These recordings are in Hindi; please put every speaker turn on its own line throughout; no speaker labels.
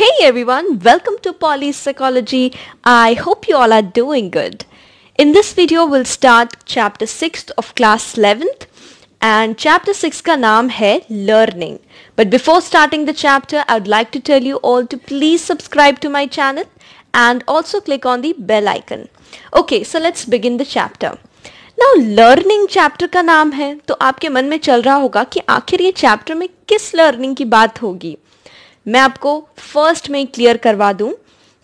Hey everyone, welcome to Polly's Psychology. I hope you all are doing good. In this video, we'll start chapter 6th of class 11th and chapter 6 का नाम है Learning. But before starting the chapter, I would like to tell you all to please subscribe to my channel and also click on the bell icon. Okay, so let's begin the chapter. Now, Learning chapter का नाम है तो आपके मन में चल रहा होगा कि आखिर ये चैप्टर में किस लर्निंग की बात होगी. मैं आपको फर्स्ट में क्लियर करवा दूं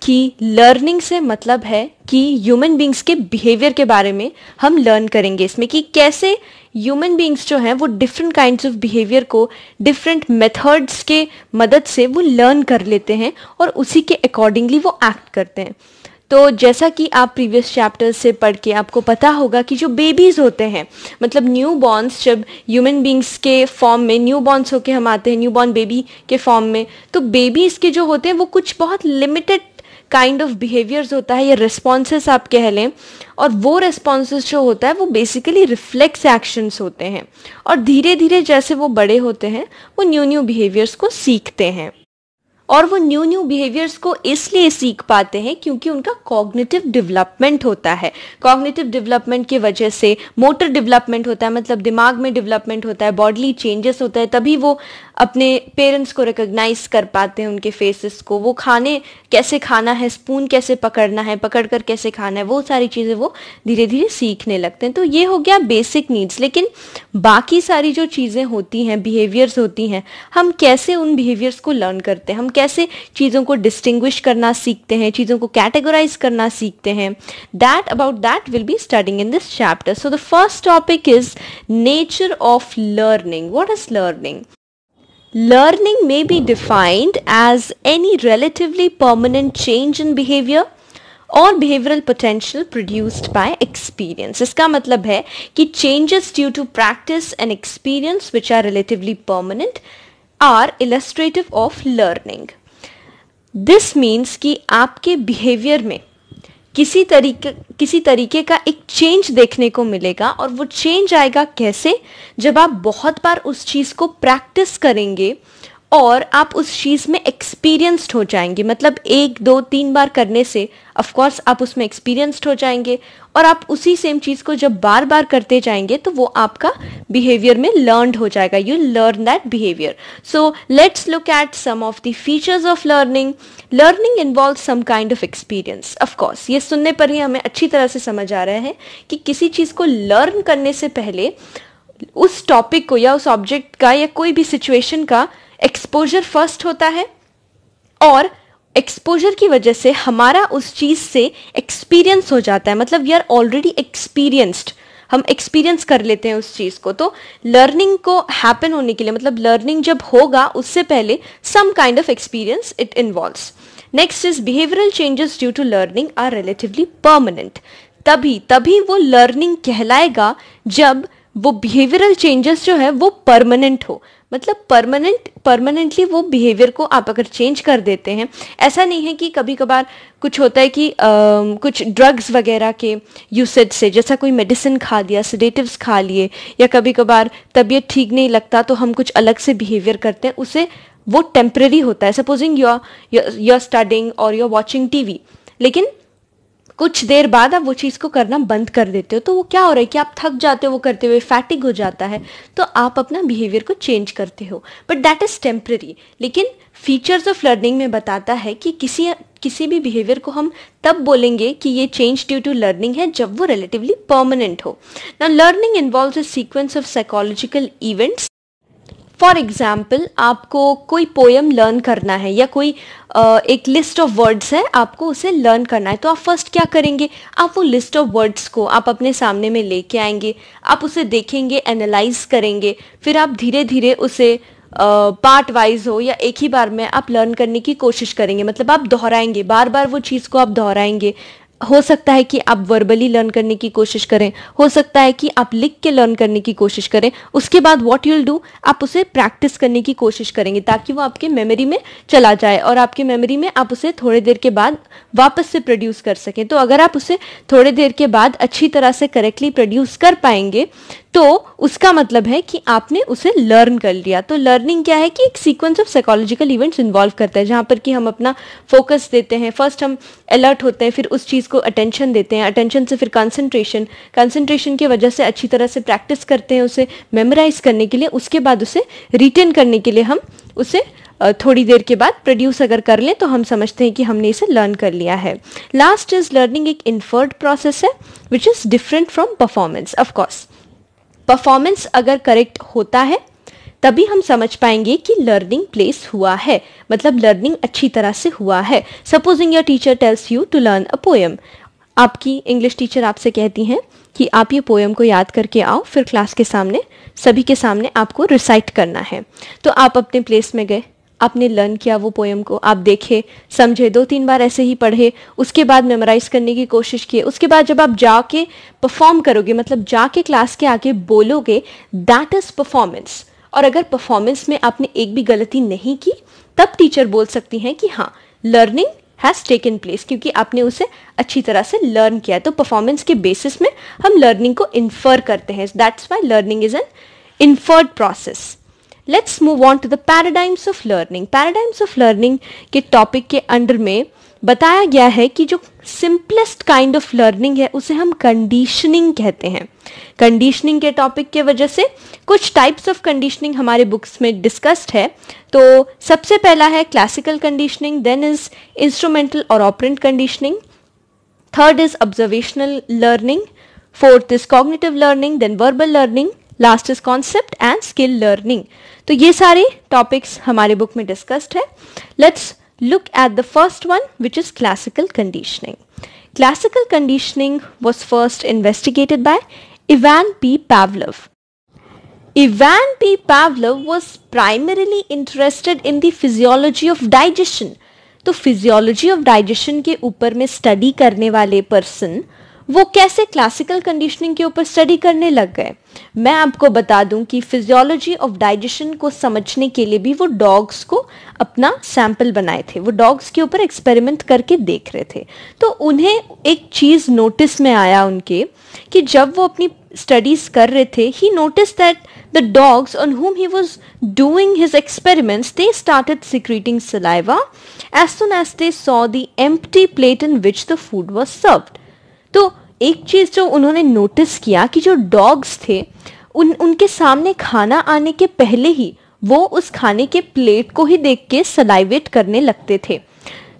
कि लर्निंग से मतलब है कि ह्यूमन बींग्स के बिहेवियर के बारे में हम लर्न करेंगे इसमें कि कैसे ह्यूमन बींग्स जो हैं वो डिफरेंट काइंड्स ऑफ बिहेवियर को डिफरेंट मेथड्स के मदद से वो लर्न कर लेते हैं और उसी के अकॉर्डिंगली वो एक्ट करते हैं. तो जैसा कि आप प्रीवियस चैप्टर्स से पढ़ के आपको पता होगा कि जो बेबीज़ होते हैं मतलब न्यू बॉर्न्स जब ह्यूमन बींग्स के फॉर्म में न्यू बॉर्न्स होके हम आते हैं न्यू बॉर्न बेबी के फॉर्म में, तो बेबीज़ के जो होते हैं वो कुछ बहुत लिमिटेड काइंड ऑफ बिहेवियर्स होता है या रिस्पॉन्सेस आप कह लें, और वो रिस्पॉन्सेस जो होता है वो बेसिकली रिफ्लेक्स एक्शंस होते हैं और धीरे धीरे जैसे वो बड़े होते हैं वो न्यू बिहेवियर्स को सीखते हैं. और वो न्यू बिहेवियर्स को इसलिए सीख पाते हैं क्योंकि उनका कॉग्निटिव डेवलपमेंट होता है. कॉग्निटिव डेवलपमेंट की वजह से मोटर डेवलपमेंट होता है, मतलब दिमाग में डेवलपमेंट होता है, बॉडीली चेंजेस होता है, तभी वो अपने पेरेंट्स को रिकॉग्नाइज कर पाते हैं, उनके फेसेस को, वो खाने कैसे खाना है, स्पून कैसे पकड़ना है, पकड़कर कैसे खाना है, वो सारी चीज़ें वो धीरे धीरे सीखने लगते हैं. तो ये हो गया बेसिक नीड्स. लेकिन बाकी सारी जो चीज़ें होती हैं, बिहेवियर्स होती हैं, हम कैसे उन बिहेवियर्स को लर्न करते हैं, हम कैसे चीज़ों को डिस्टिंग्विश करना सीखते हैं, चीज़ों को कैटेगराइज करना सीखते हैं, about that will be studying in this chapter. So the first topic is nature of learning. What is learning? Learning may be defined as any relatively permanent change in behavior or behavioral potential produced by experience. इसका मतलब है कि changes due to practice and experience which are relatively permanent are illustrative of learning. This means कि आपके behavior में किसी तरीके का एक चेंज देखने को मिलेगा, और वो चेंज आएगा कैसे? जब आप बहुत बार उस चीज़ को प्रैक्टिस करेंगे और आप उस चीज़ में एक्सपीरियंस्ड हो जाएंगे. मतलब 1, 2, 3 बार करने से ऑफ कोर्स आप उसमें एक्सपीरियंस्ड हो जाएंगे, और आप उसी सेम चीज़ को जब बार बार करते जाएंगे तो वो आपका बिहेवियर में लर्नड हो जाएगा. You learn that behaviour. So let's look at some of the features of learning. Learning involve some kind of experience. Of course ये सुनने पर ही हमें अच्छी तरह से समझ आ रहा है कि किसी चीज़ को लर्न करने से पहले उस टॉपिक को या उस ऑब्जेक्ट का या कोई भी सिचुएशन का एक्सपोजर फर्स्ट होता है, और एक्सपोजर की वजह से हमारा उस चीज़ से एक्सपीरियंस हो जाता है. मतलब वी आर ऑलरेडी एक्सपीरियंस्ड, हम एक्सपीरियंस कर लेते हैं उस चीज़ को. तो लर्निंग को हैपन होने के लिए, मतलब लर्निंग जब होगा उससे पहले some kind of experience it involves. Next is behavioural changes due to learning are relatively permanent. तभी वो लर्निंग कहलाएगा जब वो बिहेवियरल चेंजेस जो है वो परमानेंट हो. मतलब परमानेंटली वो बिहेवियर को आप अगर चेंज कर देते हैं. ऐसा नहीं है कि कभी कभार कुछ होता है कि कुछ ड्रग्स वगैरह के यूसेज से, जैसा कोई मेडिसिन खा लिया, सेडेटिव्स खा लिए, या कभी कभार तबीयत ठीक नहीं लगता तो हम कुछ अलग से बिहेवियर करते हैं, उसे वो टेम्परेरी होता है. सपोजिंग यू आर स्टडिंग और यू आर वॉचिंग टीवी, लेकिन कुछ देर बाद आप वो चीज़ को करना बंद कर देते हो, तो वो क्या हो रहा है कि आप थक जाते हो वो करते हुए, फैटिग हो जाता है, तो आप अपना बिहेवियर को चेंज करते हो, बट दैट इज़ टेम्पररी. लेकिन फीचर्स ऑफ लर्निंग में बताता है कि किसी भी बिहेवियर को हम तब बोलेंगे कि ये चेंज ड्यू टू लर्निंग है जब वो रिलेटिवली परमानेंट हो. Now learning involves a sequence of psychological events. For example, आपको कोई पोएम लर्न करना है या कोई एक लिस्ट ऑफ वर्ड्स है, आपको उसे लर्न करना है, तो आप फर्स्ट क्या करेंगे? आप वो लिस्ट ऑफ वर्ड्स को आप अपने सामने में लेके आएंगे, आप उसे देखेंगे, एनालाइज करेंगे, फिर आप धीरे धीरे उसे पार्ट वाइज हो या एक ही बार में आप लर्न करने की कोशिश करेंगे. मतलब आप दोहराएंगे, बार बार वो चीज़ को आप दोहराएंगे. हो सकता है कि आप वर्बली लर्न करने की कोशिश करें, हो सकता है कि आप लिख के लर्न करने की कोशिश करें. उसके बाद व्हाट यू विल डू, आप उसे प्रैक्टिस करने की कोशिश करेंगे ताकि वो आपके मेमोरी में चला जाए और आपके मेमोरी में आप उसे थोड़ी देर के बाद वापस से प्रोड्यूस कर सकें. तो अगर आप उसे थोड़ी देर के बाद अच्छी तरह से करेक्टली प्रोड्यूस कर पाएंगे तो उसका मतलब है कि आपने उसे लर्न कर लिया। तो लर्निंग क्या है कि एक sequence of psychological events involve करता है, जहाँ पर कि हम अपना फोकस देते हैं। फर्स्ट हम अलर्ट होते हैं, फिर उस चीज़ को अटेंशन देते हैं, अटेंशन से फिर कंसंट्रेशन, कंसंट्रेशन की वजह से अच्छी तरह से प्रैक्टिस करते हैं उसे मेमोराइज करने के लिए, उसके बाद उसे रिटेन करने के लिए हम उसे थोड़ी देर के बाद प्रोड्यूस अगर कर लें तो हम समझते हैं कि हमने इसे लर्न कर लिया है। लास्ट इज लर्निंग, एक इन्फर्ड प्रोसेस है which is different from performance. Of course performance अगर करेक्ट होता है तभी हम समझ पाएंगे कि लर्निंग प्लेस हुआ है, मतलब लर्निंग अच्छी तरह से हुआ है। Supposing your teacher tells you to learn a poem, आपकी इंग्लिश टीचर आपसे कहती हैं कि आप ये पोएम को याद करके आओ, फिर क्लास के सामने सभी के सामने आपको रिसाइट करना है। तो आप अपने प्लेस में गए, आपने लर्न किया वो पोएम को, आप देखे, समझे, 2-3 बार ऐसे ही पढ़े, उसके बाद मेमोराइज करने की कोशिश किए। उसके बाद जब आप जाके परफॉर्म करोगे, मतलब जाके क्लास के आगे बोलोगे, दैट इज परफॉर्मेंस। और अगर परफॉर्मेंस में आपने एक भी गलती नहीं की तब टीचर बोल सकती हैं कि हाँ लर्निंग हैज टेकन प्लेस, क्योंकि आपने उसे अच्छी तरह से लर्न किया। तो परफॉर्मेंस के बेसिस में हम लर्निंग को इन्फर करते हैं, that's why learning is an inferred process. Let's move on to the paradigms of learning. Paradigms of learning के टॉपिक के अंडर में बताया गया है कि जो सिंपलेस्ट काइंड ऑफ लर्निंग है उसे हम कंडीशनिंग कहते हैं। कंडीशनिंग के टॉपिक के वजह से कुछ टाइप्स ऑफ कंडीशनिंग हमारे बुक्स में डिस्कस्ड है। तो सबसे पहला है classical conditioning, then is instrumental और operant conditioning, third is observational learning, fourth is cognitive learning, then verbal learning, last is concept and skill learning. तो ये सारे टॉपिक्स हमारे बुक में डिस्कस्ड है। Let's look at the first one, which is classical conditioning. Classical conditioning was first investigated by Ivan P. Pavlov. Ivan P. Pavlov was primarily interested in the physiology of digestion. तो physiology of digestion के ऊपर में स्टडी करने वाले पर्सन वो कैसे क्लासिकल कंडीशनिंग के ऊपर स्टडी करने लग गए। मैं आपको बता दूं कि फिजियोलॉजी ऑफ डाइजेशन को समझने के लिए भी वो डॉग्स को अपना सैंपल बनाए थे, वो डॉग्स के ऊपर एक्सपेरिमेंट करके देख रहे थे। तो उन्हें एक चीज़ नोटिस में आया उनके कि जब वो अपनी स्टडीज कर रहे थे, he notice that the dogs on whom he was doing his experiments, they started secreting saliva as soon as they saw the empty plate in which the food was served. तो एक चीज जो उन्होंने नोटिस किया कि जो डॉग्स थे उनके सामने खाना आने के पहले ही वो उस खाने के प्लेट को ही देख के सलाइवेट करने लगते थे।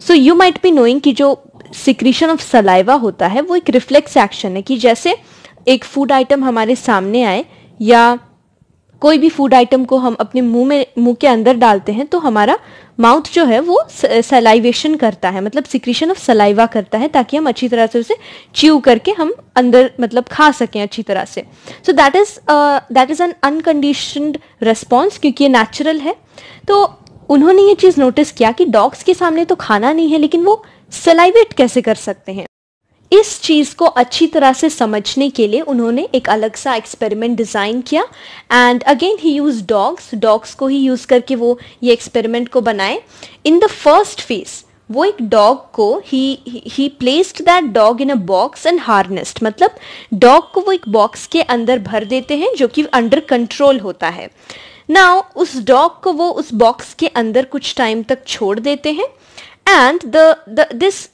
So you might be knowing कि जो सिक्रीशन ऑफ सलाइवा होता है वो एक रिफ्लेक्स एक्शन है कि जैसे एक फूड आइटम हमारे सामने आए या कोई भी फूड आइटम को हम अपने मुंह के अंदर डालते हैं तो हमारा माउथ जो है वो सलाइवेशन करता है, मतलब सिक्रीशन ऑफ सलाइवा करता है, ताकि हम अच्छी तरह से उसे च्यू करके हम अंदर मतलब खा सकें अच्छी तरह से। So that is an unconditioned response, क्योंकि ये नेचुरल है। तो उन्होंने ये चीज़ नोटिस किया कि डॉग्स के सामने तो खाना नहीं है लेकिन वो सलाइवेट कैसे कर सकते हैं। इस चीज़ को अच्छी तरह से समझने के लिए उन्होंने एक अलग सा एक्सपेरिमेंट डिज़ाइन किया and again he use dogs को ही यूज़ करके वो ये एक्सपेरिमेंट को बनाए। इन द फर्स्ट फेज वो एक डॉग को ही placed that dog in a box and harnessed, मतलब डॉग को वो एक बॉक्स के अंदर भर देते हैं जो कि अंडर कंट्रोल होता है। नाउ उस डॉग को वो उस बॉक्स के अंदर कुछ टाइम तक छोड़ देते हैं and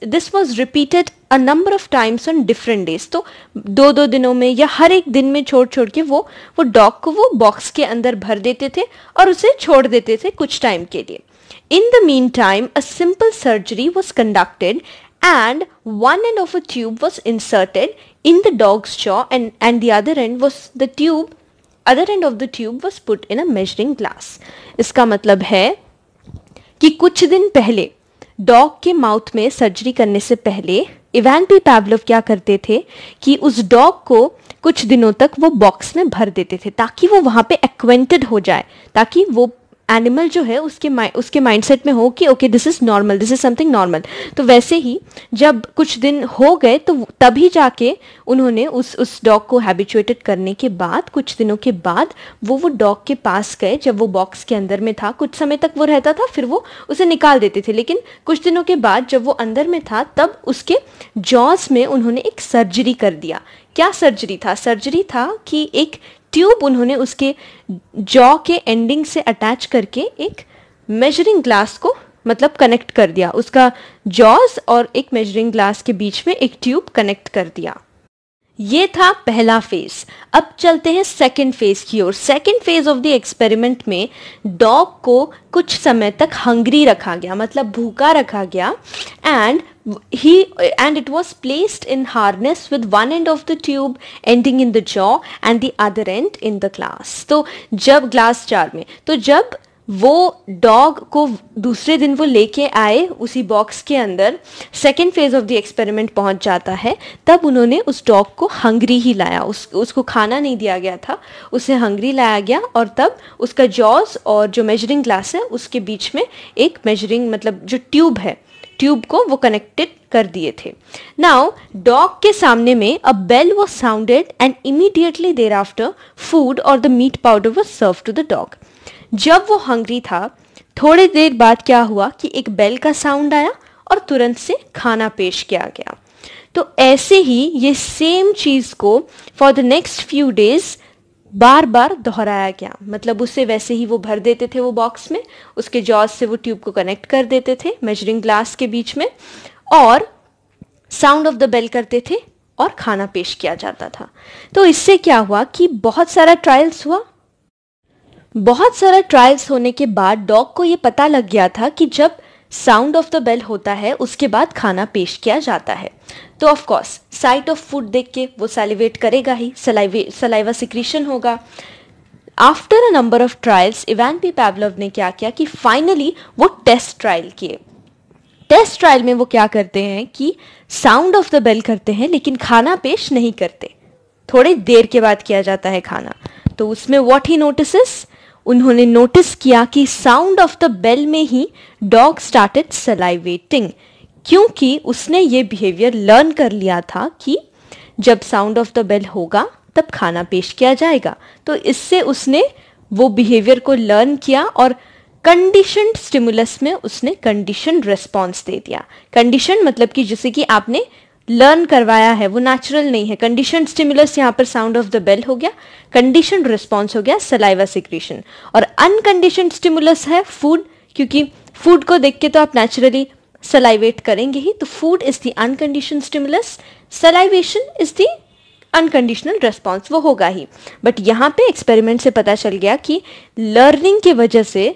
this was repeated a number of times on different days. तो दो दिनों में या हर एक दिन में छोड़ के वो डॉग को वो बॉक्स के अंदर भर देते थे और उसे छोड़ देते थे कुछ टाइम के लिए। In the meantime, a simple surgery was conducted and one end of a tube was inserted in the dog's jaw and the other end of the tube was put in a measuring glass. इसका मतलब है कि कुछ दिन पहले डॉग के माउथ में सर्जरी करने से पहले इवान पी पैवलोव क्या करते थे कि उस डॉग को कुछ दिनों तक वो बॉक्स में भर देते थे ताकि वो वहाँ पे एक्वेंटेड हो जाए, ताकि वो एनिमल जो है उसके माइंडसेट में हो कि okay this is normal, this is something normal. तो वैसे ही जब कुछ दिन हो गए तो तभी जाके उन्होंने उस डॉग को हैबिचुएटेड करने के बाद कुछ दिनों के बाद वो डॉग के पास गए। जब वो बॉक्स के अंदर में था कुछ समय तक वो रहता था, फिर वो उसे निकाल देते थे, लेकिन कुछ दिनों के बाद जब वो अंदर में था तब उसके जॉस में उन्होंने एक सर्जरी कर दिया। क्या सर्जरी था? सर्जरी था कि एक ट्यूब उन्होंने उसके जॉ के एंडिंग से अटैच करके एक मेजरिंग ग्लास को मतलब कनेक्ट कर दिया, उसका जॉज और एक मेजरिंग ग्लास के बीच में एक ट्यूब कनेक्ट कर दिया। ये था पहला फेज। अब चलते हैं सेकेंड फेज की ओर। Second phase of the experiment में डॉग को कुछ समय तक हंग्री रखा गया, मतलब भूखा रखा गया, and it was placed in harness with one end of the tube ending in the jaw and the other end in the glass। तो जब ग्लास जार में, तो जब वो डॉग को दूसरे दिन वो लेके आए उसी बॉक्स के अंदर, second phase of the experiment पहुंच जाता है, तब उन्होंने उस डॉग को हंग्री ही लाया, उसको खाना नहीं दिया गया था, उसे हंग्री लाया गया, और तब उसका जॉज और जो मेजरिंग ग्लास है उसके बीच में एक मेजरिंग मतलब जो ट्यूब है, ट्यूब को वो कनेक्टेड कर दिए थे। नाउ डॉग के सामने में a bell was sounded and immediately there after food और the meat powder was serve to the dog. जब वो हंग्री था, थोड़ी देर बाद क्या हुआ कि एक बेल का साउंड आया और तुरंत से खाना पेश किया गया। तो ऐसे ही ये सेम चीज को for the next few days बार बार दोहराया गया, मतलब उससे वैसे ही वो भर देते थे वो बॉक्स में, उसके जॉज से वो ट्यूब को कनेक्ट कर देते थे मेजरिंग ग्लास के बीच में, और साउंड ऑफ द बेल करते थे और खाना पेश किया जाता था। तो इससे क्या हुआ कि बहुत सारा ट्रायल्स हुआ। बहुत सारा ट्रायल्स होने के बाद डॉग को ये पता लग गया था कि जब साउंड ऑफ द बेल होता है उसके बाद खाना पेश किया जाता है। तो of course sight of food देख के वो सैलिवेट करेगा ही, सलाइवा सिक्रीशन होगा। After a number of trials Ivan P Pavlov ने क्या किया कि फाइनली वो टेस्ट ट्रायल किए। टेस्ट ट्रायल में वो क्या करते हैं कि साउंड ऑफ द बेल करते हैं लेकिन खाना पेश नहीं करते, थोड़ी देर के बाद किया जाता है खाना। तो उसमें व्हाट ही नोटिसेस, उन्होंने नोटिस किया कि साउंड ऑफ द बेल में ही डॉग स्टार्टेड सलाइवेटिंग, क्योंकि उसने ये बिहेवियर लर्न कर लिया था कि जब साउंड ऑफ द बेल होगा तब खाना पेश किया जाएगा। तो इससे उसने वो बिहेवियर को लर्न किया और कंडीशनड स्टिमुलस में उसने कंडीशनड रेस्पॉन्स दे दिया। कंडीशन मतलब कि जैसे कि आपने लर्न करवाया है, वो नेचुरल नहीं है। कंडीशनड स्टिमुलस यहाँ पर साउंड ऑफ द बेल हो गया, कंडीशनड रिस्पॉन्स हो गया सलाइवा सिक्रीशन, और अनकंडीशनड स्टिमुलस है फूड, क्योंकि फूड को देख के तो आप नेचुरली सलाइवेट करेंगे ही। तो food is the unconditioned stimulus, salivation is the unconditional response, वो होगा ही। बट यहाँ पे एक्सपेरिमेंट से पता चल गया कि लर्निंग के वजह से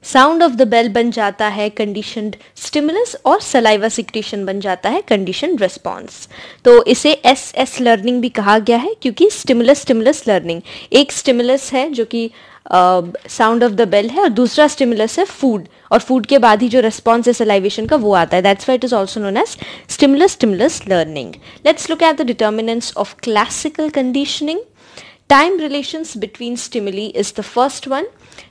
साउंड ऑफ द बेल बन जाता है कंडीशनड स्टिमुलस और सलाइवा सिक्रीशन बन जाता है कंडीशनड रेस्पॉन्स। तो इसे SS लर्निंग भी कहा गया है, क्योंकि स्टिमुलस स्टिमुलस लर्निंग, एक स्टिमुलस है जो कि साउंड ऑफ द बेल है और दूसरा स्टिमुलस है फूड, और फूड के बाद ही जो रेस्पॉन्स है सलाइवेशन का वो आता है। That's why it is also known as stimulus stimulus learning. Let's look at the determinants of classical conditioning. Time relations between stimuli is the first one.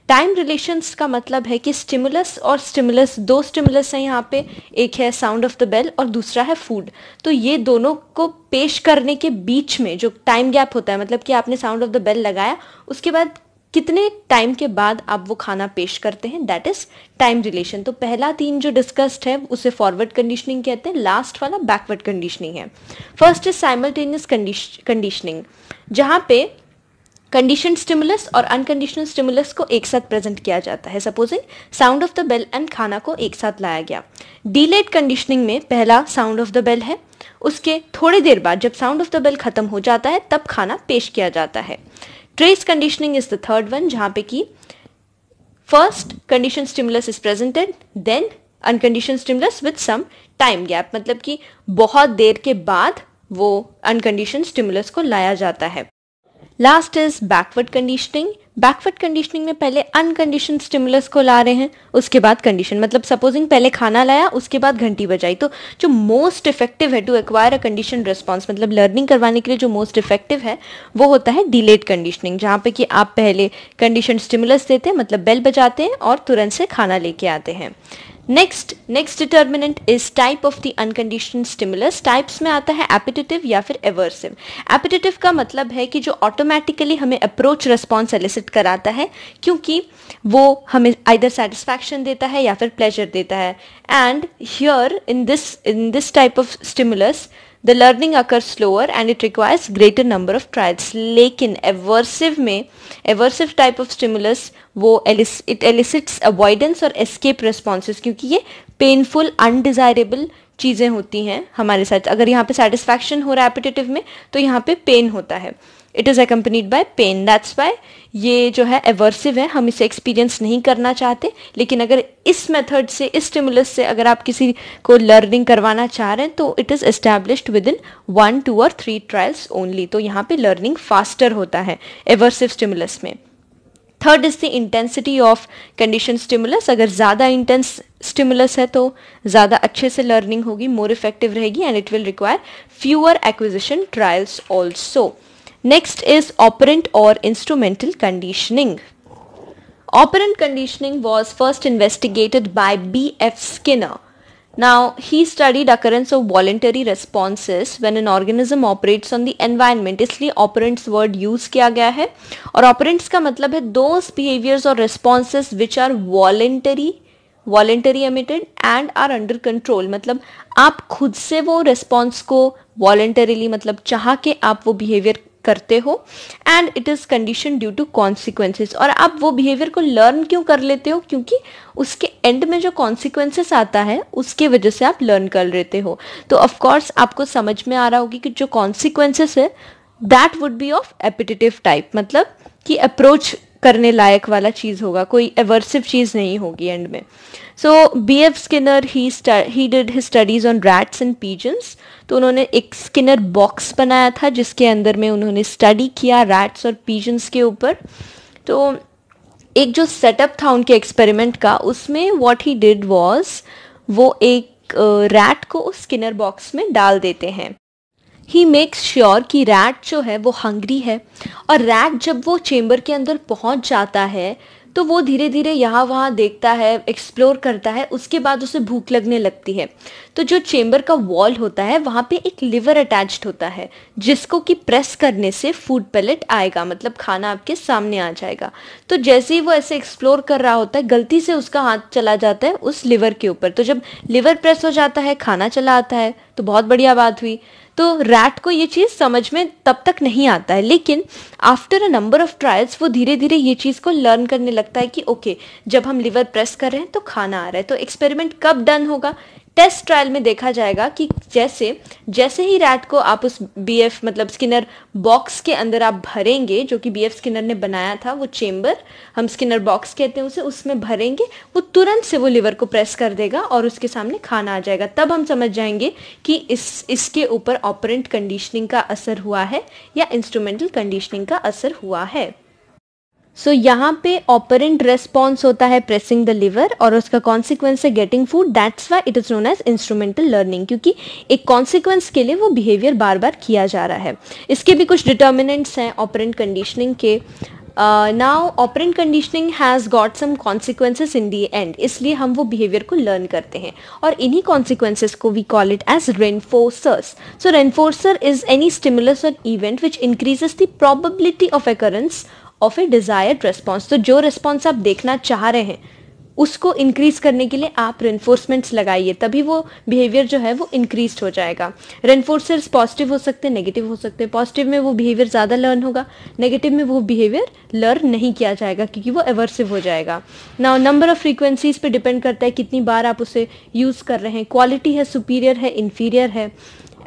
Time relations का मतलब है कि स्टिमुलस और स्टिमुलस, दो स्टिमुलस हैं यहाँ पे, एक है साउंड ऑफ द बेल और दूसरा है फूड। तो ये दोनों को पेश करने के बीच में जो टाइम गैप होता है, मतलब कि आपने साउंड ऑफ द बेल लगाया, उसके बाद कितने टाइम के बाद आप वो खाना पेश करते हैं, दैट इज टाइम रिलेशन। तो पहला 3 जो डिस्कस्ड है उसे फॉरवर्ड कंडीशनिंग कहते हैं, लास्ट वाला बैकवर्ड कंडीशनिंग है। फर्स्ट इज साइमल्टेनियस कंडीशनिंग, जहाँ पे कंडीशन स्टिमुलस और अनकंडीशनल स्टिमुलस को एक साथ प्रेजेंट किया जाता है। Supposing sound of the bell and खाना को एक साथ लाया गया। डिलेड कंडीशनिंग में पहला साउंड ऑफ द बेल है, उसके थोड़ी देर बाद जब साउंड ऑफ द बेल खत्म हो जाता है तब खाना पेश किया जाता है। Trace conditioning is the third one, जहां पे कि first condition stimulus is presented, then unconditional stimulus with some time gap, मतलब कि बहुत देर के बाद वो अनकंडीशनल स्टिमुलस को लाया जाता है। Last is backward conditioning. Backward conditioning में पहले अनकंडीशनड स्टिमुलस को ला रहे हैं, उसके बाद कंडीशन, मतलब सपोजिंग पहले खाना लाया उसके बाद घंटी बजाई। तो जो मोस्ट इफेक्टिव है to acquire a condition response, मतलब लर्निंग करवाने के लिए जो मोस्ट इफेक्टिव है वो होता है डिलेड कंडीशनिंग, जहाँ पे कि आप पहले कंडीशन स्टिमुलस देते हैं, मतलब बेल बजाते हैं और तुरंत से खाना लेके आते हैं। Next determinant is type of the unconditioned stimulus. Types में आता है एपिटेटिव या फिर एवर्सिव। एपिटेटिव का मतलब है कि जो ऑटोमेटिकली हमें अप्रोच रिस्पॉन्स एलिसिट कराता है, क्योंकि वो हमें आइदर सेटिस्फैक्शन देता है या फिर प्लेजर देता है। And here in this type of stimulus the learning occur slower and it requires greater number of trials. लेकिन एवर्सिव में, एवर्सिव टाइप ऑफ स्टिमुलस वो इट एलिसिट्स अवॉइडेंस और एस्केप रिस्पॉन्सेज, क्योंकि ये पेनफुल अनडिजायरेबल चीज़ें होती हैं हमारे साथ। अगर यहाँ पे सेटिस्फैक्शन हो रहा है एपिटेटिव में, तो यहाँ पे पेन होता है, it is accompanied by pain. That's why ये जो है एवर्सिव है, हम इसे एक्सपीरियंस नहीं करना चाहते। लेकिन अगर इस मेथड से, इस स्टिमुलस से अगर आप किसी को लर्निंग करवाना चाह रहे हैं तो it is established with in 1, 2 और 3 ट्रायल्स ओनली। तो यहाँ पे लर्निंग फास्टर होता है एवर्सिव स्टिमुलस में। Third is the intensity of condition stimulus. अगर ज़्यादा इंटेंस स्टिमुलस है तो ज़्यादा अच्छे से लर्निंग होगी, मोर इफेक्टिव रहेगी, and it will require fewer acquisition trials also. Next is operant or instrumental conditioning. Operant conditioning was first investigated by B.F. Skinner. Now, he studied occurrence of voluntary responses when an organism operates on the environment. इसलिए operants word use किया गया है, और operants का मतलब है those behaviors or responses which are voluntary emitted and are under control। मतलब आप खुद से वो response को voluntarily, मतलब चाह के आप वो behavior करते हो, and it is condition due to consequences. और आप वो बिहेवियर को लर्न क्यों कर लेते हो? क्योंकि उसके एंड में जो कॉन्सिक्वेंसेस आता है उसके वजह से आप लर्न कर लेते हो। तो ऑफ कोर्स आपको समझ में आ रहा होगी कि जो कॉन्सिक्वेंसेस है that would be of appetitive type, मतलब कि अप्रोच करने लायक वाला चीज होगा, कोई एवर्सिव चीज नहीं होगी एंड में। सो B.F. Skinner he did his studies on rats and pigeons. तो उन्होंने एक स्किनर बॉक्स बनाया था जिसके अंदर में उन्होंने स्टडी किया रैट्स और पीजन्स के ऊपर। तो एक जो सेटअप था उनके एक्सपेरिमेंट का, उसमें व्हाट ही डिड वाज, वो एक रैट को स्किनर बॉक्स में डाल देते हैं। ही मेक्स श्योर कि रैट जो है वो हंग्री है, और रैट जब वो चेम्बर के अंदर पहुंच जाता है तो वो धीरे धीरे यहाँ वहाँ देखता है, एक्सप्लोर करता है, उसके बाद उसे भूख लगने लगती है। तो जो चेम्बर का वॉल होता है वहाँ पे एक लिवर अटैच्ड होता है जिसको कि प्रेस करने से फूड पैलेट आएगा, मतलब खाना आपके सामने आ जाएगा। तो जैसे ही वो ऐसे एक्सप्लोर कर रहा होता है, गलती से उसका हाथ चला जाता है उस लिवर के ऊपर। तो जब लिवर प्रेस हो जाता है, खाना चला आता है, तो बहुत बढ़िया बात हुई। तो रैट को ये चीज़ समझ में तब तक नहीं आता है, लेकिन after a number of trials वो धीरे धीरे ये चीज़ को लर्न करने लगता है कि ओके, जब हम लिवर प्रेस कर रहे हैं तो खाना आ रहा है। तो एक्सपेरिमेंट कब डन होगा? टेस्ट ट्रायल में देखा जाएगा कि जैसे ही रैट को आप उस BF मतलब स्किनर बॉक्स के अंदर आप भरेंगे, जो कि BF स्किनर ने बनाया था, वो चेम्बर हम स्किनर बॉक्स कहते हैं उसे, उसमें भरेंगे, वो तुरंत से वो लिवर को प्रेस कर देगा और उसके सामने खाना आ जाएगा। तब हम समझ जाएंगे कि इसके ऊपर ऑपरेंट कंडीशनिंग का असर हुआ है या इंस्ट्रूमेंटल कंडीशनिंग का असर हुआ है। सो यहाँ पे ऑपरेंट रेस्पॉन्स होता है प्रेसिंग द लिवर, और उसका कॉन्सिक्वेंस है getting food. That's why it is known as instrumental learning, क्योंकि एक कॉन्सिक्वेंस के लिए वो बिहेवियर बार बार किया जा रहा है। इसके भी कुछ डिटर्मिनेंट्स हैं ऑपरेंट कंडीशनिंग के। Now operant conditioning has got some consequences in the end, इसलिए हम वो बिहेवियर को लर्न करते हैं, और इन्हीं कॉन्सिक्वेंसेस को we call it as reinforcers. So reinforcer is any stimulus और event which increases the probability of occurrence of a desired response. तो जो रेस्पॉन्स आप देखना चाह रहे हैं उसको इंक्रीज करने के लिए आप रेनफोर्समेंट्स लगाइए, तभी वो बिहेवियर जो है वो इंक्रीज हो जाएगा। रेनफोर्सर्स पॉजिटिव हो सकते हैं, नेगेटिव हो सकते हैं। पॉजिटिव में वो बिहेवियर ज़्यादा लर्न होगा, नेगेटिव में वो बिहेवियर लर्न नहीं किया जाएगा क्योंकि वो एवर्सिव हो जाएगा। नाउ नंबर ऑफ फ्रीक्वेंसीज पे डिपेंड करता है कितनी बार आप उसे यूज़ कर रहे हैं। क्वालिटी है, सुपीरियर है, इन्फीरियर है,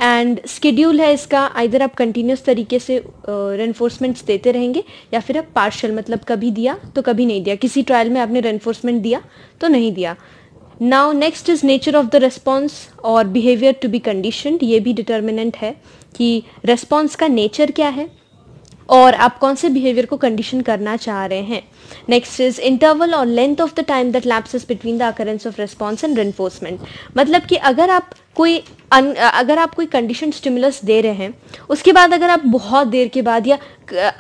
एंड स्केड्यूल है इसका। आइदर आप कंटिन्यूस तरीके से रेनफोर्समेंट्स देते रहेंगे या फिर आप पार्शियल, मतलब कभी दिया तो कभी नहीं दिया। किसी ट्रायल में आपने रेनफोर्समेंट दिया तो नहीं दिया। Now next is nature of the response और बिहेवियर टू बी कंडीशनड। ये भी डिटर्मिनेंट है कि रेस्पॉन्स का नेचर क्या है और आप कौन से बिहेवियर को कंडीशन करना चाह रहे हैं। नेक्स्ट इज इंटरवल और length of the time that lapses between the occurrence of response and reinforcement. मतलब कि अगर आप कोई कंडीशन स्टिमुलस दे रहे हैं, उसके बाद अगर आप बहुत देर के बाद या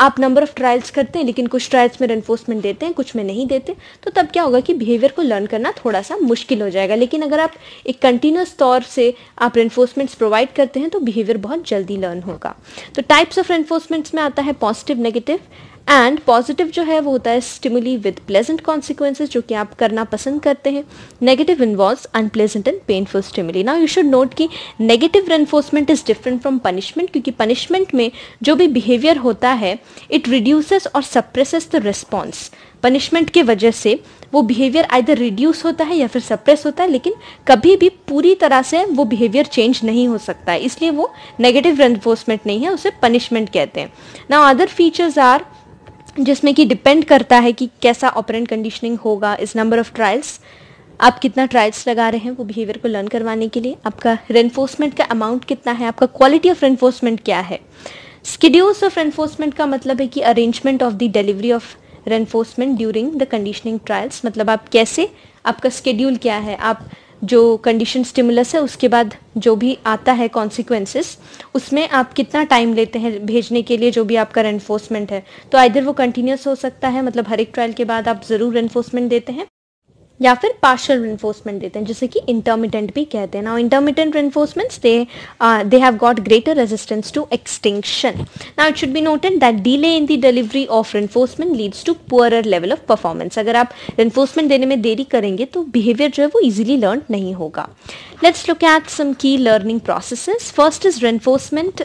आप नंबर ऑफ ट्रायल्स करते हैं, लेकिन कुछ ट्रायल्स में रेनफोर्समेंट देते हैं, कुछ में नहीं देते, तो तब क्या होगा कि बिहेवियर को लर्न करना थोड़ा सा मुश्किल हो जाएगा। लेकिन अगर आप एक कंटिन्यूस तौर से आप रेनफोर्समेंट्स प्रोवाइड करते हैं तो बिहेवियर बहुत जल्दी लर्न होगा। तो टाइप्स ऑफ रेनफोर्समेंट्स में आता है पॉजिटिव, नेगेटिव एंड पॉजिटिव जो है वो होता है स्टिमुली विद प्लेजेंट कॉन्सिक्वेंसेज, जो कि आप करना पसंद करते हैं. Negative involves unpleasant and painful stimuli. Now you should note कि negative reinforcement is different from punishment, क्योंकि पनिशमेंट में जो भी बिहेवियर होता है इट रिड्यूसेस और सप्रेसेस द रिस्पॉन्स. पनिशमेंट के वजह से वो बिहेवियर आइदर रिड्यूस होता है या फिर सप्रेस होता है, लेकिन कभी भी पूरी तरह से वो बिहेवियर चेंज नहीं हो सकता है, इसलिए वो नेगेटिव रेनफोर्समेंट नहीं है, उसे पनिशमेंट कहते हैं. नाउ अदर फीचर्स आर, जिसमें कि डिपेंड करता है कि कैसा ऑपरेंट कंडीशनिंग होगा, इज नंबर ऑफ ट्रायल्स. आप कितना ट्रायल्स लगा रहे हैं वो बिहेवियर को लर्न करवाने के लिए, आपका रेनफोर्समेंट का अमाउंट कितना है, आपका क्वालिटी ऑफ रेनफोर्समेंट क्या है. स्केड्यूल्स ऑफ रेनफोर्समेंट का मतलब है कि arrangement of the delivery of reinforcement during the conditioning trials. मतलब आप कैसे, आपका स्केड्यूल क्या है, आप जो कंडीशन स्टिमुलस है उसके बाद जो भी आता है कॉन्सिक्वेंसेस, उसमें आप कितना टाइम लेते हैं भेजने के लिए जो भी आपका रेनफोर्समेंट है. तो आइदर वो कंटिन्यूस हो सकता है, मतलब हर एक ट्रायल के बाद आप ज़रूर रेनफोर्समेंट देते हैं, या फिर पार्शियल रेनफोर्समेंट देते हैं, जिसे कि इंटरमिटेंट भी कहते हैं. Now intermittent reinforcements they have got greater resistance to extinction. Now it should be noted that delay in the delivery of reinforcement leads to poorer level of performance. अगर आप रेनफोर्समेंट देने में देरी करेंगे तो बिहेवियर जो है वो इजीली लर्न नहीं होगा. लेट्स लुक एट सम की learning processes. First is reinforcement.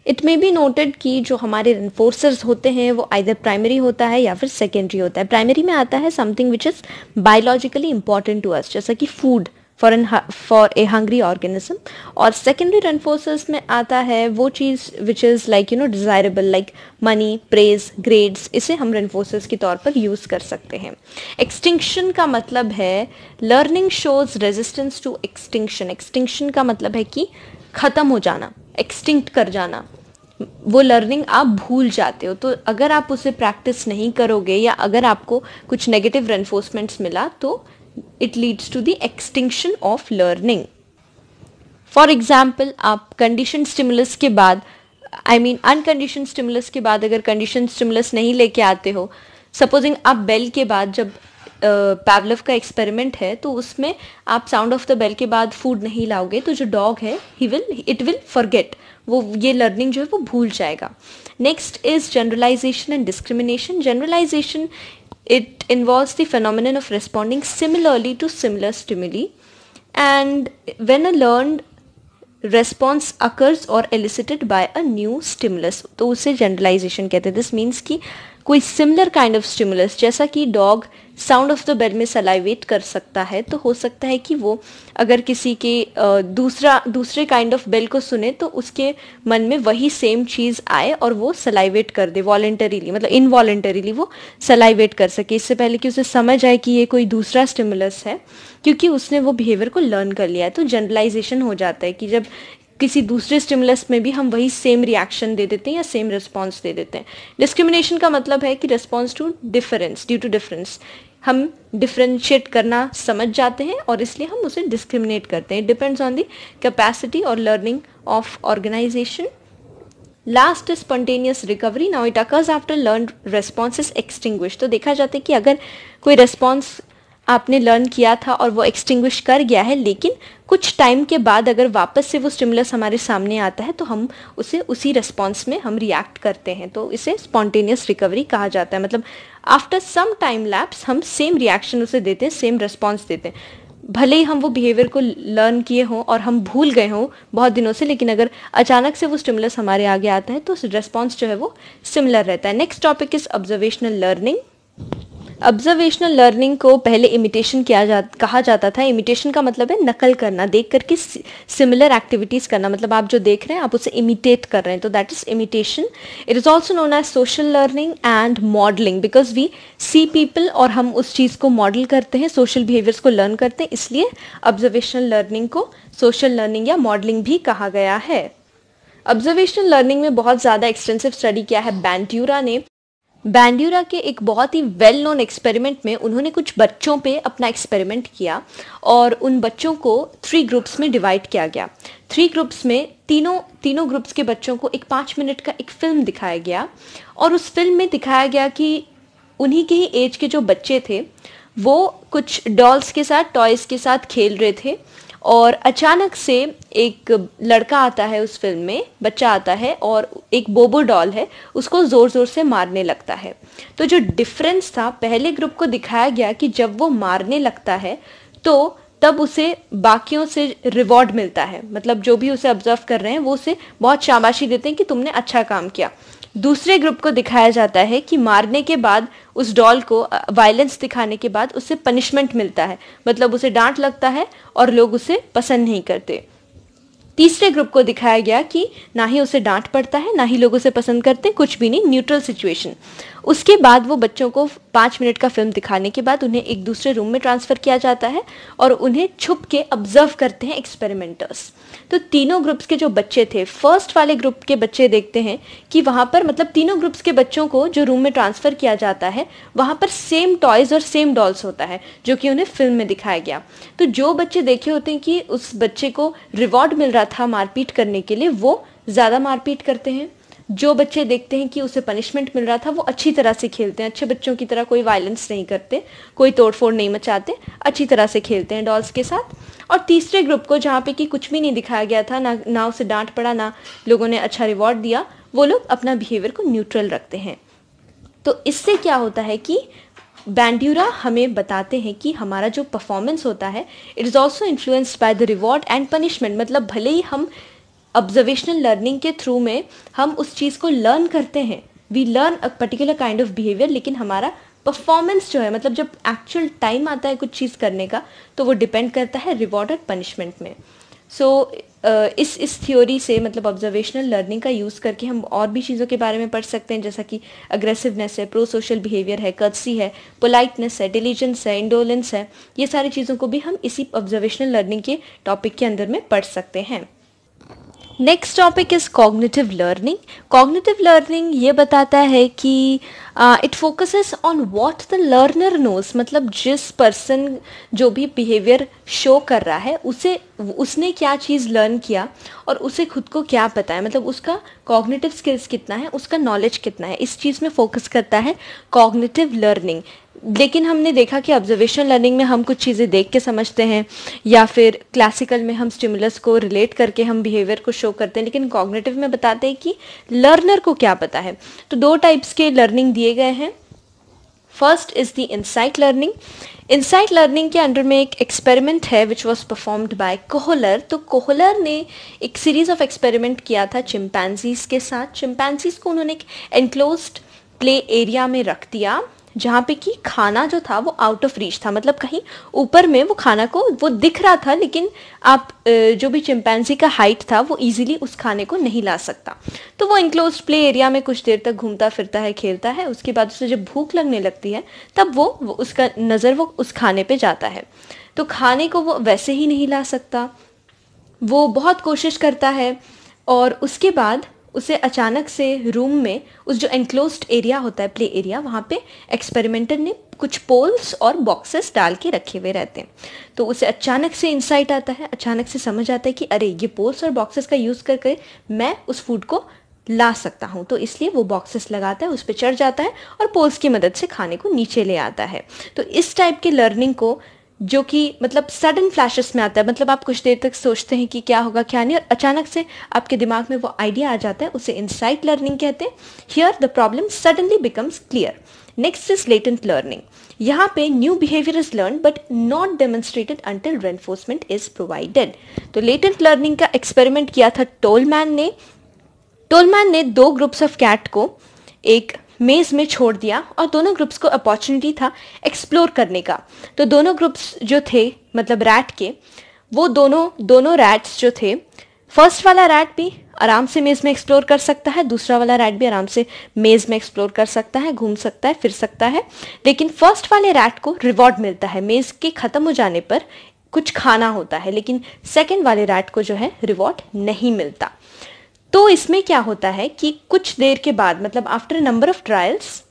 It may be noted कि जो हमारे रेनफोर्सर्स होते हैं वो आइदर प्राइमरी होता है या फिर सेकेंडरी होता है. प्राइमरी में आता है something which is biologically important to us, जैसा कि food for a hungry organism. और सेकेंडरी रेनफोर्सर्स में आता है वो चीज़ which is like desirable, like money, praise, grades. इसे हम रेनफोर्सर्स के तौर पर यूज़ कर सकते हैं. एक्सटिंक्शन का मतलब है learning shows resistance to extinction. Extinction का मतलब है कि ख़त्म हो जाना, एक्सटिंक्ट कर जाना. वो लर्निंग आप भूल जाते हो. तो अगर आप उसे प्रैक्टिस नहीं करोगे या अगर आपको कुछ नेगेटिव रेनफोर्समेंट्स मिला तो it leads to the extinction of learning. For example, आप कंडीशन स्टिमुलस के बाद, अनकंडीशन स्टिमुलस के बाद अगर कंडीशन स्टिमुलस नहीं लेके आते हो, सपोजिंग आप बेल के बाद, जब पावलोव का एक्सपेरिमेंट है तो उसमें आप साउंड ऑफ द बेल के बाद फूड नहीं लाओगे तो जो डॉग है इट विल फॉरगेट, वो ये लर्निंग जो है वो भूल जाएगा. Next is generalization and discrimination. Generalization, it involves the phenomenon of responding similarly to similar stimuli, and when a learned response occurs or elicited by a new stimulus, तो उसे जनरलाइजेशन कहते हैं. दिस मीन्स कि कोई सिमिलर काइंड ऑफ स्टिमुलस, जैसा कि dog sound of the bell में सलाइवेट कर सकता है, तो हो सकता है कि वो अगर किसी के दूसरे काइंड ऑफ बेल को सुने तो उसके मन में वही सेम चीज़ आए और वो सलाइवेट कर दे वॉलेंटरीली, मतलब इनवॉलेंटरीली वो सलाइवेट कर सके, इससे पहले कि उसे समझ आए कि ये कोई दूसरा स्टिमुलस है, क्योंकि उसने वो बिहेवियर को लर्न कर लिया है. तो जनरलाइजेशन हो जाता है कि जब किसी दूसरे स्टिमुलस में भी हम वही सेम रिएक्शन दे देते हैं या सेम रिस्पॉन्स दे देते हैं. डिस्क्रिमिनेशन का मतलब है कि response to difference, due to difference. हम डिफ्रेंशिएट करना समझ जाते हैं और इसलिए हम उसे डिस्क्रिमिनेट करते हैं. डिपेंड्स ऑन द कैपेसिटी और learning of organization. Last is spontaneous recovery. Now it occurs after learn response is extinguish. तो देखा जाता है कि अगर कोई रेस्पॉन्स आपने लर्न किया था और वो एक्सटिंग्विश कर गया है, लेकिन कुछ टाइम के बाद अगर वापस से वो स्टिमुलस हमारे सामने आता है तो हम उसे उसी रेस्पॉन्स में हम रिएक्ट करते हैं. तो इसे स्पॉन्टेनियस रिकवरी कहा जाता है. मतलब आफ्टर सम टाइम लैप्स हम सेम रिएक्शन उसे देते हैं, सेम रेस्पॉन्स देते हैं, भले ही हम वो बिहेवियर को लर्न किए हों और हम भूल गए हों बहुत दिनों से, लेकिन अगर अचानक से वो स्टिमुलस हमारे आगे आता है तो रेस्पॉन्स जो है वो सिमिलर रहता है. Next topic is observational learning. Observational learning को पहले इमिटेशन कहा जाता था. इमिटेशन का मतलब है नकल करना, देख करके सिमिलर एक्टिविटीज़ करना. मतलब आप जो देख रहे हैं आप उसे इमिटेट कर रहे हैं, तो that is imitation. It is also known as social learning and modelling, because we see people और हम उस चीज़ को मॉडल करते हैं, सोशल बिहेवियर्स को लर्न करते हैं, इसलिए ऑब्जर्वेशनल लर्निंग को सोशल लर्निंग या मॉडलिंग भी कहा गया है. ऑब्जर्वेशनल लर्निंग में बहुत ज़्यादा एक्सटेंसिव स्टडी किया है बैंड्यूरा ने. बैंड्यूरा के एक बहुत ही वेल नोन एक्सपेरिमेंट में उन्होंने कुछ बच्चों पे अपना एक्सपेरिमेंट किया और उन बच्चों को 3 ग्रुप्स में डिवाइड किया गया. 3 ग्रुप्स में तीनों ग्रुप्स के बच्चों को एक 5 मिनट का एक फिल्म दिखाया गया और उस फिल्म में दिखाया गया कि उन्हीं के ही एज के जो बच्चे थे वो कुछ डॉल्स के साथ, टॉयज़ के साथ खेल रहे थे और अचानक से एक लड़का आता है उस फिल्म में, बच्चा आता है और एक बोबो डॉल है उसको ज़ोर ज़ोर से मारने लगता है। तो जो डिफरेंस था, पहले ग्रुप को दिखाया गया कि जब वो मारने लगता है तो तब उसे बाकियों से रिवॉर्ड मिलता है, मतलब जो भी उसे ऑब्जर्व कर रहे हैं वो उसे बहुत शाबाशी देते हैं कि तुमने अच्छा काम किया। दूसरे ग्रुप को दिखाया जाता है कि मारने के बाद उस डॉल को, वायलेंस दिखाने के बाद उसे पनिशमेंट मिलता है, मतलब उसे डांट लगता है और लोग उसे पसंद नहीं करते। तीसरे ग्रुप को दिखाया गया कि ना ही उसे डांट पड़ता है, ना ही लोग उसे पसंद करते, कुछ भी नहीं, न्यूट्रल सिचुएशन। उसके बाद वो बच्चों को 5 मिनट का फिल्म दिखाने के बाद उन्हें एक दूसरे रूम में ट्रांसफ़र किया जाता है और उन्हें छुप के ऑब्जर्व करते हैं एक्सपेरिमेंटर्स। तो तीनों ग्रुप्स के जो बच्चे थे, फर्स्ट वाले ग्रुप के बच्चे देखते हैं कि वहाँ पर, मतलब तीनों ग्रुप्स के बच्चों को जो रूम में ट्रांसफ़र किया जाता है वहाँ पर सेम टॉयज़ और सेम डॉल्स होता है जो कि उन्हें फिल्म में दिखाया गया। तो जो बच्चे देखे होते हैं कि उस बच्चे को रिवॉर्ड मिल रहा था मारपीट करने के लिए, वो ज़्यादा मारपीट करते हैं। जो बच्चे देखते हैं कि उसे पनिशमेंट मिल रहा था वो अच्छी तरह से खेलते हैं, अच्छे बच्चों की तरह कोई वायलेंस नहीं करते, कोई तोड़फोड़ नहीं मचाते, अच्छी तरह से खेलते हैं डॉल्स के साथ। और तीसरे ग्रुप को, जहाँ पे कि कुछ भी नहीं दिखाया गया था, ना उसे डांट पड़ा, ना लोगों ने अच्छा रिवॉर्ड दिया, वो लोग अपना बिहेवियर को न्यूट्रल रखते हैं। तो इससे क्या होता है कि बैंड्यूरा हमें बताते हैं कि हमारा जो परफॉर्मेंस होता है it is also influenced by the reward and punishment. मतलब भले ही हम ऑब्जर्वेशनल लर्निंग के थ्रू में हम उस चीज़ को लर्न करते हैं, we learn a particular kind of behaviour, लेकिन हमारा परफॉर्मेंस जो है, मतलब जब एक्चुअल टाइम आता है कुछ चीज़ करने का, तो वो डिपेंड करता है रिवॉर्ड और पनिशमेंट में। सो इस थ्योरी से, मतलब ऑब्जर्वेशनल लर्निंग का यूज़ करके हम और भी चीज़ों के बारे में पढ़ सकते हैं, जैसा कि अग्रेसिवनेस है, प्रो सोशल बिहेवियर है, कर्टसी है, पोलाइटनेस है, डिलीजेंस है, इंडोलेंस है। ये सारी चीज़ों को भी हम इसी ऑब्जर्वेशनल लर्निंग के टॉपिक के अंदर में पढ़ सकते हैं। Next topic is cognitive learning. Cognitive learning ये बताता है कि it focuses on what the learner knows, मतलब जिस पर्सन जो भी बिहेवियर शो कर रहा है उसने क्या चीज़ लर्न किया और उसे खुद को क्या पता है, मतलब उसका कॉग्निटिव स्किल्स कितना है, उसका नॉलेज कितना है, इस चीज़ में फोकस करता है कॉग्निटिव लर्निंग। लेकिन हमने देखा कि ऑब्जर्वेशनल लर्निंग में हम कुछ चीज़ें देख के समझते हैं, या फिर क्लासिकल में हम स्टिमुलस को रिलेट करके हम बिहेवियर को शो करते हैं, लेकिन कॉग्निटिव में बताते हैं कि लर्नर को क्या पता है। तो 2 टाइप्स के लर्निंग दिए गए हैं। First is the insight learning. Insight learning के अंडर में एक एक्सपेरिमेंट है which was performed by Kohler. तो कोहलर ने एक सीरीज ऑफ एक्सपेरिमेंट किया था चिंपैंजीज के साथ। चिंपैंजीज को उन्होंने एक एनक्लोज्ड प्ले एरिया में रख दिया जहाँ पे कि खाना जो था वो आउट ऑफ रीच था, मतलब कहीं ऊपर में वो खाना को वो दिख रहा था, लेकिन आप जो भी चिंपैंजी का हाइट था वो इजीली उस खाने को नहीं ला सकता। तो वो इनक्लोज्ड प्ले एरिया में कुछ देर तक घूमता फिरता है, खेलता है। उसके बाद उसे जब भूख लगने लगती है तब वो उसका नज़र वो उस खाने पे जाता है। तो खाने को वो वैसे ही नहीं ला सकता, वो बहुत कोशिश करता है और उसके बाद उसे अचानक से रूम में, उस जो एनक्लोज्ड एरिया होता है प्ले एरिया, वहाँ पे एक्सपेरिमेंटर ने कुछ पोल्स और बॉक्सेस डाल के रखे हुए रहते हैं। तो उसे अचानक से इंसाइट आता है, अचानक से समझ आता है कि अरे ये पोल्स और बॉक्सेस का यूज़ करके मैं उस फूड को ला सकता हूँ। तो इसलिए वो बॉक्सेस लगाता है, उस पर चढ़ जाता है और पोल्स की मदद से खाने को नीचे ले आता है। तो इस टाइप के लर्निंग को, जो कि मतलब सडन फ्लैशेस में आता है, मतलब आप कुछ देर तक सोचते हैं कि क्या होगा क्या नहीं, और अचानक से आपके दिमाग में वो आइडिया आ जाता है, उसे इनसाइट लर्निंग कहते हैं। Here the problem suddenly becomes clear. Next is latent learning. यहाँ पे new behaviour is learn but not demonstrated until reinforcement is provided. तो लेटेंट लर्निंग का एक्सपेरिमेंट किया था टोलमैन ने। टोलमैन ने 2 ग्रुप्स ऑफ कैट को एक मेज में छोड़ दिया और दोनों ग्रुप्स को अपॉर्चुनिटी था एक्सप्लोर करने का। तो दोनों ग्रुप्स जो थे, मतलब रैट के, वो दोनों रैट्स जो थे, फर्स्ट वाला रैट भी आराम से मेज़ में एक्सप्लोर कर सकता है, दूसरा वाला रैट भी आराम से मेज़ में एक्सप्लोर कर सकता है, घूम सकता है, फिर सकता है। लेकिन फर्स्ट वाले रैट को रिवॉर्ड मिलता है, मेज़ के ख़त्म हो जाने पर कुछ खाना होता है, लेकिन सेकेंड वाले रैट को जो है रिवॉर्ड नहीं मिलता। तो इसमें क्या होता है कि कुछ देर के बाद, मतलब आफ्टर नंबर ऑफ ट्रायल्स,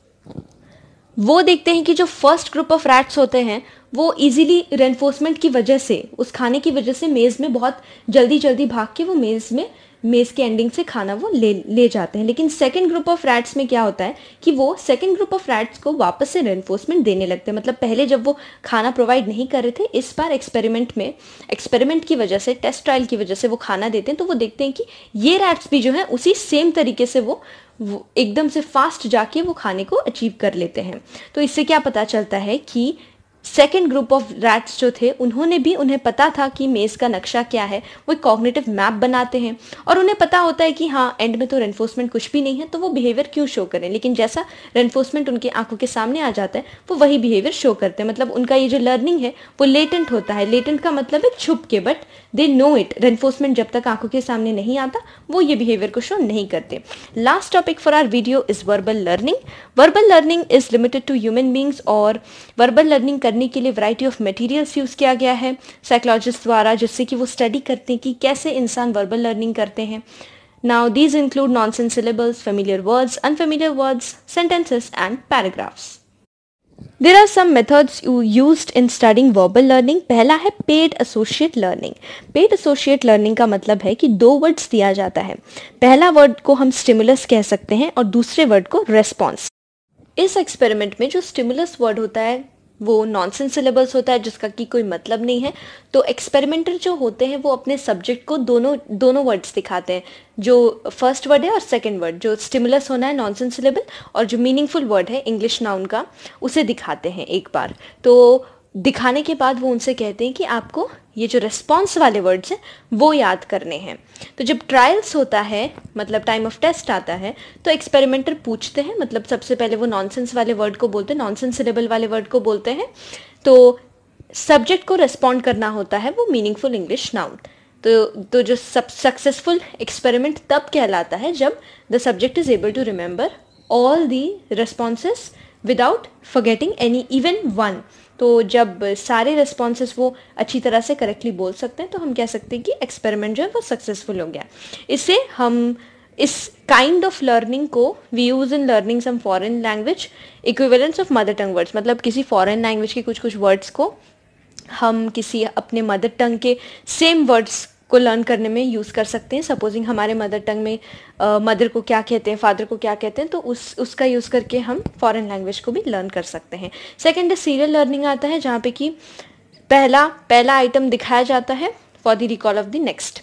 वो देखते हैं कि जो फर्स्ट ग्रुप ऑफ रैट्स होते हैं वो इजीली रेनफोर्समेंट की वजह से, उस खाने की वजह से मेज़ में बहुत जल्दी जल्दी भाग के वो मेज़ के एंडिंग से खाना वो ले जाते हैं। लेकिन सेकंड ग्रुप ऑफ रैट्स में क्या होता है कि वो सेकंड ग्रुप ऑफ रैट्स को वापस से रेनफोर्समेंट देने लगते हैं। मतलब पहले जब वो खाना प्रोवाइड नहीं कर रहे थे, इस बार एक्सपेरिमेंट की वजह से, टेस्ट ट्रायल की वजह से वो खाना देते हैं, तो वो देखते हैं कि ये रैट्स भी जो है उसी सेम तरीके से वो एकदम से फास्ट जाके वो खाने को अचीव कर लेते हैं। तो इससे क्या पता चलता है कि सेकेंड ग्रुप ऑफ रैट्स जो थे उन्हें पता था कि मेज़ का नक्शा क्या है, वो एक कॉग्निटिव मैप बनाते हैं और उन्हें पता होता है कि हाँ एंड में तो रेनफोर्समेंट कुछ भी नहीं है, तो वो बिहेवियर क्यों शो करें। लेकिन जैसा रेनफोर्समेंट उनकी आंखों के सामने आ जाता है वो वही बिहेवियर शो करते हैं। मतलब उनका ये जो लर्निंग है वो लेटेंट होता है। लेटेंट का मतलब है छुप के, but they know it. Reinforcement जब तक आंखों के सामने नहीं आता वो ये बिहेवियर को शो नहीं करते। Last topic for our video is verbal learning. Verbal learning is limited to human beings और वर्बल लर्निंग करने के लिए वैरायटी ऑफ मटेरियल्स यूज़ किया गया है साइकोलॉजिस्ट द्वारा, जिससे कि वो स्टडी करते हैं कि कैसे इंसान वर्बल लर्निंग करते हैं। Now these include nonsense syllables, familiar words, unfamiliar words, sentences and paragraphs. There are some methods used in studying verbal learning. पहला है paid associate learning. Paid associate learning का मतलब है कि दो वर्ड्स दिया जाता है। पहला वर्ड को हम स्टिमुलस कह सकते हैं और दूसरे वर्ड को रेस्पॉन्स। इस एक्सपेरिमेंट में जो स्टिमुलस वर्ड होता है वो नॉनसेंस सिलेबल्स होता है, जिसका कि कोई मतलब नहीं है। तो एक्सपेरिमेंटर जो होते हैं वो अपने सब्जेक्ट को दोनों वर्ड्स दिखाते हैं, जो फर्स्ट वर्ड है और सेकंड वर्ड। जो स्टिमुलस होना है नॉनसेंस सिलेबल और जो मीनिंगफुल वर्ड है इंग्लिश नाउन का, उसे दिखाते हैं एक बार। तो दिखाने के बाद वो उनसे कहते हैं कि आपको ये जो रेस्पॉन्स वाले वर्ड्स हैं वो याद करने हैं। तो जब ट्रायल्स होता है, मतलब टाइम ऑफ टेस्ट आता है, तो एक्सपेरिमेंटर पूछते हैं, मतलब सबसे पहले वो नॉनसेंस वाले वर्ड को बोलते हैं, नॉनसेंस सिलेबल वाले वर्ड को बोलते हैं। तो सब्जेक्ट को रेस्पॉन्ड करना होता है वो मीनिंगफुल इंग्लिश नाउन। तो जो सक्सेसफुल एक्सपेरिमेंट तब कहलाता है जब the subject is able to remember all the responses without forgetting any even one. तो जब सारे रेस्पॉन्सेस वो अच्छी तरह से करेक्टली बोल सकते हैं तो हम कह सकते हैं कि एक्सपेरिमेंट जो है वो सक्सेसफुल हो गया। इससे हम इस काइंड ऑफ लर्निंग को we use in learning some foreign language, equivalence of mother tongue words. मतलब किसी फॉरेन लैंग्वेज के कुछ वर्ड्स को हम किसी अपने मदर टंग के सेम वर्ड्स को लर्न करने में यूज़ कर सकते हैं। सपोजिंग हमारे मदर टंग में मदर को क्या कहते हैं, फादर को क्या कहते हैं, तो उसका यूज़ करके हम फॉरेन लैंग्वेज को भी लर्न कर सकते हैं। सेकेंड सीरियल लर्निंग आता है, जहाँ पे कि पहला आइटम दिखाया जाता है for the recall of the next.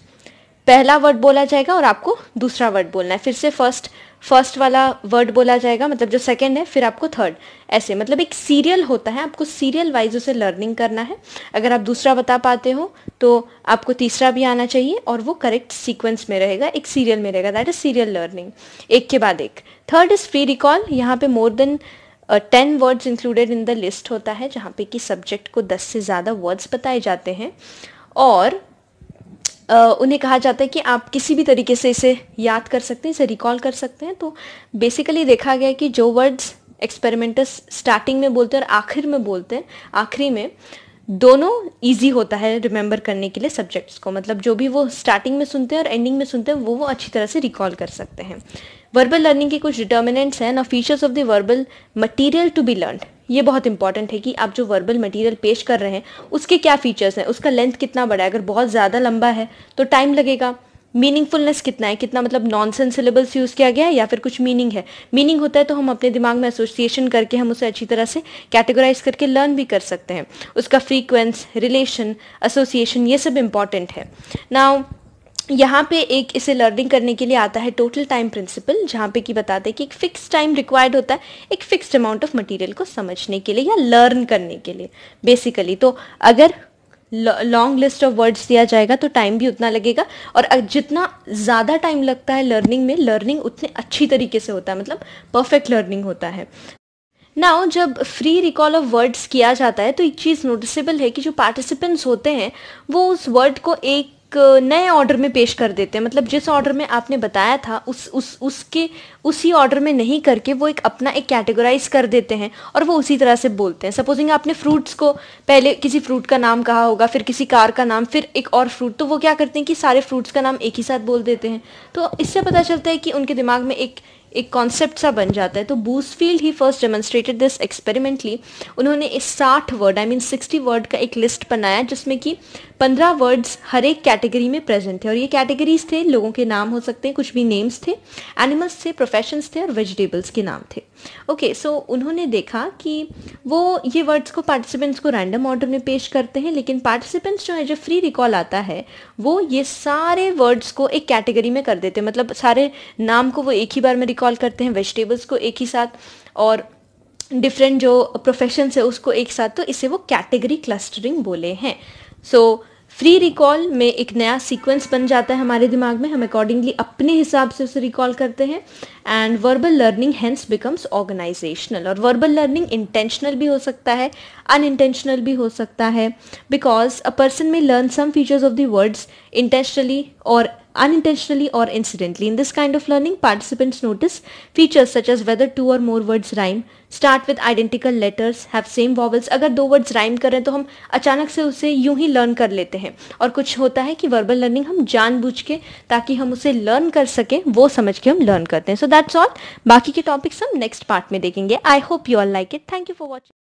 पहला वर्ड बोला जाएगा और आपको दूसरा वर्ड बोलना है। फिर से फर्स्ट वाला वर्ड बोला जाएगा, मतलब जो सेकंड है, फिर आपको थर्ड, ऐसे। मतलब एक सीरियल होता है, आपको सीरियल वाइज उसे लर्निंग करना है। अगर आप दूसरा बता पाते हो तो आपको तीसरा भी आना चाहिए और वो करेक्ट सीक्वेंस में रहेगा, एक सीरियल में रहेगा। दैट इज सीरियल लर्निंग, एक के बाद एक। Third is free recall. यहाँ पे more than 10 words included in the list होता है, जहाँ पे कि सब्जेक्ट को 10 से ज़्यादा वर्ड्स बताए जाते हैं और उन्हें कहा जाता है कि आप किसी भी तरीके से इसे याद कर सकते हैं, इसे रिकॉल कर सकते हैं। तो बेसिकली देखा गया कि जो वर्ड्स एक्सपेरिमेंटर्स स्टार्टिंग में बोलते हैं और आखिर में बोलते हैं, आखिरी में, दोनों इजी होता है रिमेंबर करने के लिए सब्जेक्ट्स को। मतलब जो भी वो स्टार्टिंग में सुनते हैं और एंडिंग में सुनते हैं वो अच्छी तरह से रिकॉल कर सकते हैं। वर्बल लर्निंग के कुछ डिटर्मिनेंट्स हैं। ना features of the verbal material to be learn. ये बहुत इंपॉर्टेंट है कि आप जो वर्बल मटेरियल पेश कर रहे हैं उसके क्या फीचर्स हैं, उसका लेंथ कितना बड़ा है। अगर बहुत ज़्यादा लंबा है तो टाइम लगेगा। मीनिंगफुलनेस कितना है, कितना मतलब नॉनसेंस सिलेबल्स यूज़ किया गया है या फिर कुछ मीनिंग है। मीनिंग होता है तो हम अपने दिमाग में एसोसिएशन करके हम उसे अच्छी तरह से कैटेगराइज करके लर्न भी कर सकते हैं। उसका फ्रीक्वेंस, रिलेशन, एसोसिएशन, ये सब इम्पॉर्टेंट है। नाउ यहाँ पे एक इसे लर्निंग करने के लिए आता है टोटल टाइम प्रिंसिपल, जहाँ पे कि बताते हैं कि एक फिक्स टाइम रिक्वायर्ड होता है एक फिक्स्ड अमाउंट ऑफ मटेरियल को समझने के लिए या लर्न करने के लिए बेसिकली। तो अगर लॉन्ग लिस्ट ऑफ वर्ड्स दिया जाएगा तो टाइम भी उतना लगेगा, और जितना ज़्यादा टाइम लगता है लर्निंग में, लर्निंग उतने अच्छी तरीके से होता है, मतलब परफेक्ट लर्निंग होता है। नाउ जब फ्री रिकॉल ऑफ वर्ड्स किया जाता है तो एक चीज़ नोटिसेबल है कि जो पार्टिसिपेंट्स होते हैं वो उस वर्ड को एक नए ऑर्डर में पेश कर देते हैं। मतलब जिस ऑर्डर में आपने बताया था उसी ऑर्डर में नहीं करके वो एक अपना एक कैटेगराइज कर देते हैं और वो उसी तरह से बोलते हैं। सपोजिंग आपने फ्रूट्स को पहले किसी फ्रूट का नाम कहा होगा, फिर किसी कार का नाम, फिर एक और फ्रूट, तो वो क्या करते हैं कि सारे फ्रूट्स का नाम एक ही साथ बोल देते हैं। तो इससे पता चलता है कि उनके दिमाग में एक एक कॉन्सेप्ट सा बन जाता है। तो बूसफील्ड ही फर्स्ट डेमोन्स्ट्रेटेड दिस एक्सपेरिमेंटली। उन्होंने इस 60 वर्ड आई मीन 60 वर्ड का एक लिस्ट बनाया जिसमें कि 15 वर्ड्स हर एक कैटेगरी में प्रेजेंट थे, और ये कैटेगरीज थे, लोगों के नाम हो सकते हैं, कुछ भी नेम्स थे, एनिमल्स थे, प्रोफेशंस थे और वेजिटेबल्स के नाम थे। ओके, सो उन्होंने देखा कि वो ये वर्ड्स को पार्टिसिपेंट्स को रैंडम ऑर्डर में पेश करते हैं, लेकिन पार्टिसिपेंट्स जो है, जब फ्री रिकॉल आता है, वो ये सारे वर्ड्स को एक कैटेगरी में कर देते हैं, मतलब सारे नाम को वो एक ही बार में रिकॉल करते हैं, वेजिटेबल्स को एक ही साथ, और डिफरेंट जो प्रोफेशंस है उसको एक साथ। तो इसे वो कैटेगरी क्लस्टरिंग बोले हैं। सो फ्री रिकॉल में एक नया सीक्वेंस बन जाता है हमारे दिमाग में, हम अकॉर्डिंगली अपने हिसाब से उसे रिकॉल करते हैं, and verbal learning hence becomes organizational. और वर्बल लर्निंग इंटेंशनल भी हो सकता है, अनइंटेंशनल भी हो सकता है, because a person may learn some features of the words intentionally or unintentionally or incidentally. In this kind of learning, participants notice features such as whether two or more words rhyme, start with identical letters, have same vowels. अगर दो words rhyme कर रहे हैं तो हम अचानक से उसे यूं ही learn कर लेते हैं, और कुछ होता है कि verbal learning हम जानबूझ के, ताकि हम उसे learn कर सकें, वो समझ के हम learn करते हैं. So that's all. बाकी के topics हम next part में देखेंगे. I hope you all like it. Thank you for watching.